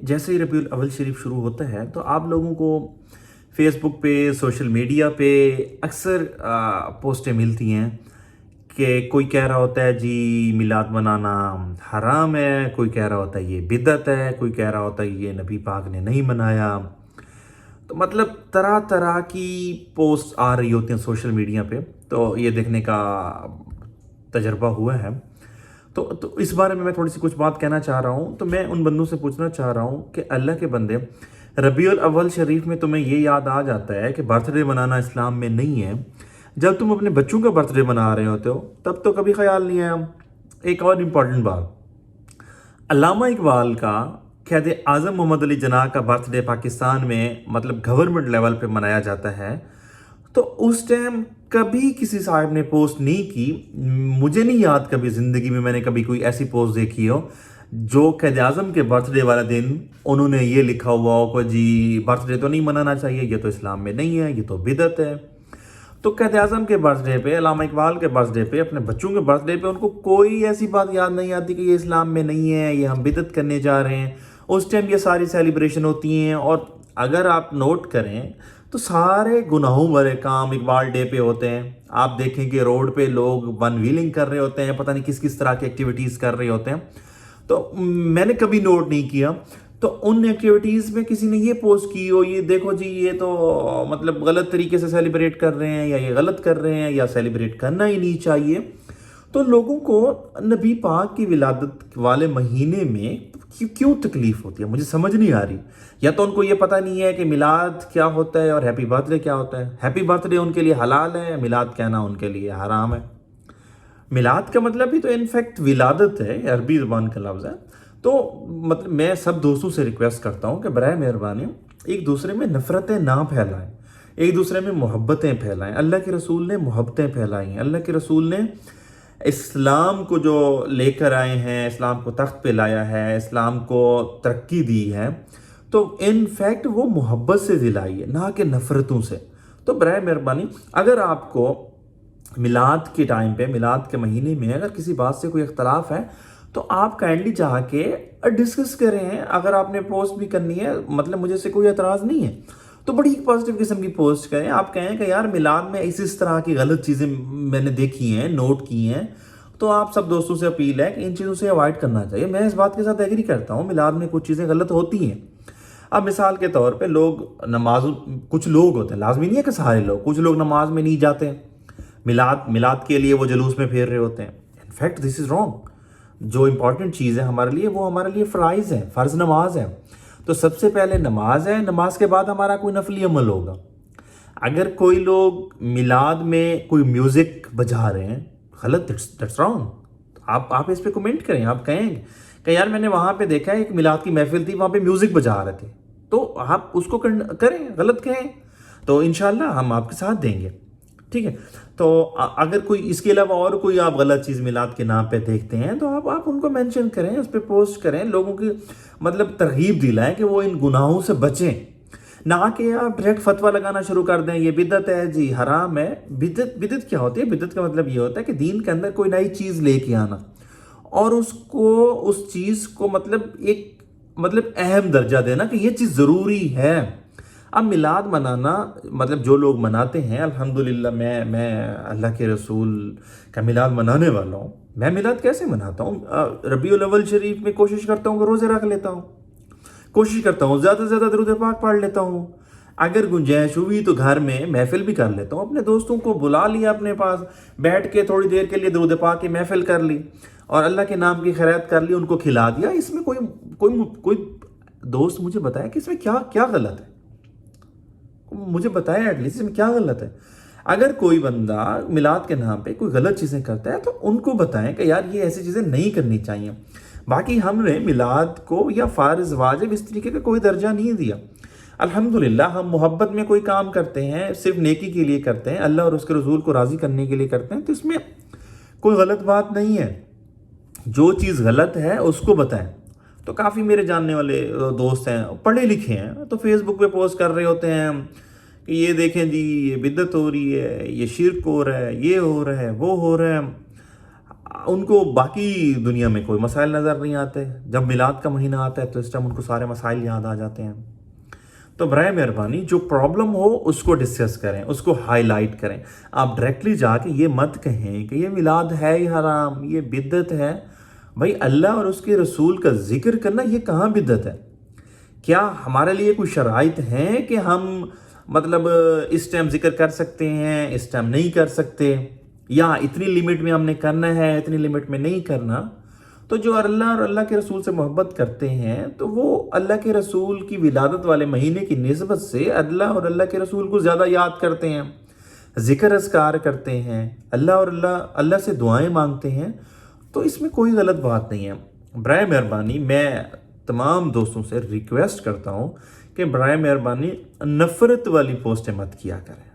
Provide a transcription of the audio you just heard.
جیسے ہی ربیع الاول شریف شروع ہوتا ہے تو آپ لوگوں کو فیس بک پہ سوشل میڈیا پہ اکثر پوسٹیں ملتی ہیں کہ کوئی کہہ رہا ہوتا ہے جی میلاد منانا حرام ہے، کوئی کہہ رہا ہوتا ہے یہ بدعت ہے، کوئی کہہ رہا ہوتا ہے یہ نبی پاک نے نہیں منایا۔ تو مطلب طرح طرح کی پوسٹ آ رہی ہوتی ہیں سوشل میڈیا پہ، تو یہ دیکھنے کا تجربہ ہوا ہے۔ تو اس بارے میں تھوڑی سی کچھ بات کہنا چاہ رہا ہوں۔ تو میں ان بندوں سے پوچھنا چاہ رہا ہوں کہ اللہ کے بندے، ربیع الاول شریف میں تمہیں یہ یاد آ جاتا ہے کہ برتھ ڈے منانا اسلام میں نہیں ہے، جب تم اپنے بچوں کا برتھ ڈے منا رہے ہوتے ہو تب تو کبھی خیال نہیں آیا۔ ایک اور امپورٹنٹ بات، علامہ اقبال کا قائد اعظم محمد علی جناح کا برتھ ڈے پاکستان میں مطلب گورنمنٹ لیول پہ منایا جاتا ہے، تو اس ٹائم کبھی کسی صاحب نے پوسٹ نہیں کی، مجھے نہیں یاد کبھی زندگی میں نے کبھی کوئی ایسی پوسٹ دیکھی ہو جو قائد اعظم کے برتھ ڈے والا دن انہوں نے یہ لکھا ہوا ہو کہ جی برتھ ڈے تو نہیں منانا چاہیے، یہ تو اسلام میں نہیں ہے، یہ تو بدعت ہے۔ تو قائد اعظم کے برتھ ڈے پہ، علامہ اقبال کے برتھ ڈے پہ، اپنے بچوں کے برتھ ڈے پہ ان کو کوئی ایسی بات یاد نہیں آتی کہ یہ اسلام میں نہیں ہے، یہ ہم بدعت کرنے جا رہے ہیں۔ اس ٹائم یہ ساری سیلیبریشن ہوتی ہیں، اور اگر آپ نوٹ کریں تو سارے گناہوں بھرے کام اقبال ڈے پہ ہوتے ہیں۔ آپ دیکھیں کہ روڈ پہ لوگ ون ویلنگ کر رہے ہوتے ہیں، پتہ نہیں کس کس طرح کی ایکٹیویٹیز کر رہے ہوتے ہیں۔ تو میں نے کبھی نوٹ نہیں کیا تو ان ایکٹیویٹیز میں کسی نے یہ پوسٹ کی ہو، یہ دیکھو جی یہ تو مطلب غلط طریقے سے سیلیبریٹ کر رہے ہیں، یا یہ غلط کر رہے ہیں، یا سیلیبریٹ کرنا ہی نہیں چاہیے۔ تو لوگوں کو نبی پاک کی ولادت والے مہینے میں کیوں تکلیف ہوتی ہے، مجھے سمجھ نہیں آ رہی۔ یا تو ان کو یہ پتہ نہیں ہے کہ میلاد کیا ہوتا ہے اور ہیپی برتھ ڈے کیا ہوتا ہے۔ ہیپی برتھ ڈے ان کے لیے حلال ہے، میلاد کہنا ان کے لیے حرام ہے۔ میلاد کا مطلب بھی تو انفیکٹ ولادت ہے، عربی زبان کا لفظ ہے۔ تو مطلب میں سب دوستوں سے ریکویسٹ کرتا ہوں کہ برائے مہربانی ایک دوسرے میں نفرتیں نہ پھیلائیں، ایک دوسرے میں محبتیں پھیلائیں۔ اللہ کے رسول نے محبتیں پھیلائی ہیں، اللہ کے رسول نے اسلام کو جو لے کر آئے ہیں، اسلام کو تخت پہ لایا ہے، اسلام کو ترقی دی ہے، تو انفیکٹ وہ محبت سے دلائی ہے، نہ کہ نفرتوں سے۔ تو برائے مہربانی اگر آپ کو میلاد کے ٹائم پہ، میلاد کے مہینے میں اگر کسی بات سے کوئی اختلاف ہے تو آپ کائنڈلی جا کے ڈسکس کریں۔ اگر آپ نے پوسٹ بھی کرنی ہے، مطلب مجھے سے کوئی اعتراض نہیں ہے، تو بڑی پازیٹیو قسم کی پوسٹ کریں۔ آپ کہیں کہ یار میلاد میں اس طرح کی غلط چیزیں میں نے دیکھی ہیں، نوٹ کی ہیں، تو آپ سب دوستوں سے اپیل ہے کہ ان چیزوں سے اوائڈ کرنا چاہیے۔ میں اس بات کے ساتھ ایگری کرتا ہوں، میلاد میں کچھ چیزیں غلط ہوتی ہیں۔ اب مثال کے طور پہ لوگ نماز، کچھ لوگ ہوتے ہیں، لازمی نہیں ہے کہ سارے لوگ، کچھ لوگ نماز میں نہیں جاتے ہیں، میلاد کے لیے وہ جلوس میں پھیر رہے ہوتے ہیں۔ In fact this is wrong. جو امپورٹنٹ چیز ہے ہمارے لیے، وہ ہمارے لیے فرائض ہے، فرض نماز ہے۔ تو سب سے پہلے نماز ہے، نماز کے بعد ہمارا کوئی نفلی عمل ہوگا۔ اگر کوئی لوگ میلاد میں کوئی میوزک بجا رہے ہیں، غلط، دیٹس رانگ۔ آپ اس پہ کمنٹ کریں، آپ کہیں کہ یار میں نے وہاں پہ دیکھا ہے ایک میلاد کی محفل تھی، وہاں پہ میوزک بجا رہے تھے، تو آپ اس کو کریں، غلط کہیں تو انشاءاللہ ہم آپ کے ساتھ دیں گے، ٹھیک ہے۔ تو اگر کوئی اس کے علاوہ اور کوئی آپ غلط چیز میلاد کے نام پہ دیکھتے ہیں تو آپ ان کو مینشن کریں، اس پہ پوسٹ کریں، لوگوں کی مطلب ترغیب دلائیں کہ وہ ان گناہوں سے بچیں، نہ کہ آپ ڈائریکٹ فتویٰ لگانا شروع کر دیں یہ بدعت ہے جی، حرام ہے۔ بدعت کیا ہوتی ہے؟ بدعت کا مطلب یہ ہوتا ہے کہ دین کے اندر کوئی نئی چیز لے کے آنا اور اس چیز کو مطلب اہم درجہ دینا کہ یہ چیز ضروری ہے۔ اب میلاد منانا مطلب جو لوگ مناتے ہیں، الحمدللہ میں اللہ کے رسول کا میلاد منانے والا ہوں۔ میں میلاد کیسے مناتا ہوں؟ ربیع الاول شریف میں کوشش کرتا ہوں کہ روزے رکھ لیتا ہوں، کوشش کرتا ہوں زیادہ سے زیادہ درود پاک پڑھ لیتا ہوں، اگر گنجائش ہوئی تو گھر میں محفل بھی کر لیتا ہوں، اپنے دوستوں کو بلا لیا اپنے پاس، بیٹھ کے تھوڑی دیر کے لیے درود پاک کی محفل کر لی اور اللہ کے نام کی خیرات کر لی، ان کو کھلا دیا۔ اس میں کوئی دوست مجھے بتائے کہ اس میں کیا غلط ہے، مجھے بتائیں ایٹ لیسٹ اس میں کیا غلط ہے۔ اگر کوئی بندہ میلاد کے نام پہ کوئی غلط چیزیں کرتا ہے تو ان کو بتائیں کہ یار یہ ایسی چیزیں نہیں کرنی چاہیے۔ باقی ہم نے میلاد کو یا فرض واجب اس طریقے کا کوئی درجہ نہیں دیا۔ الحمدللہ ہم محبت میں کوئی کام کرتے ہیں، صرف نیکی کے لیے کرتے ہیں، اللہ اور اس کے رسول کو راضی کرنے کے لیے کرتے ہیں، تو اس میں کوئی غلط بات نہیں ہے۔ جو چیز غلط ہے اس کو بتائیں۔ تو کافی میرے جاننے والے دوست ہیں، پڑھے لکھے ہیں، تو فیس بک پہ پوسٹ کر رہے ہوتے ہیں کہ یہ دیکھیں جی یہ بدعت ہو رہی ہے، یہ شرک ہو رہا ہے، یہ ہو رہا ہے، وہ ہو رہا ہے۔ ان کو باقی دنیا میں کوئی مسائل نظر نہیں آتے، جب میلاد کا مہینہ آتا ہے تو اس ٹائم ان کو سارے مسائل یاد آ جاتے ہیں۔ تو برائے مہربانی جو پرابلم ہو اس کو ڈسکس کریں، اس کو ہائی لائٹ کریں۔ آپ ڈائریکٹلی جا کے یہ مت کہیں کہ یہ میلاد ہے ہی حرام، یہ بدعت ہے۔ بھائی اللہ اور اس کے رسول کا ذکر کرنا یہ کہاں بدعت ہے؟ کیا ہمارے لیے کوئی شرائط ہیں کہ ہم مطلب اس ٹائم ذکر کر سکتے ہیں، اس ٹائم نہیں کر سکتے، یا اتنی لمٹ میں ہم نے کرنا ہے، اتنی لمٹ میں نہیں کرنا؟ تو جو اللہ اور اللہ کے رسول سے محبت کرتے ہیں تو وہ اللہ کے رسول کی ولادت والے مہینے کی نسبت سے اللہ اور اللہ کے رسول کو زیادہ یاد کرتے ہیں، ذکر اذکار کرتے ہیں، اللہ اور اللہ سے دعائیں مانگتے ہیں۔ تو اس میں کوئی غلط بات نہیں ہے۔ برائے مہربانی میں تمام دوستوں سے ریکویسٹ کرتا ہوں کہ برائے مہربانی نفرت والی پوسٹیں مت کیا کریں۔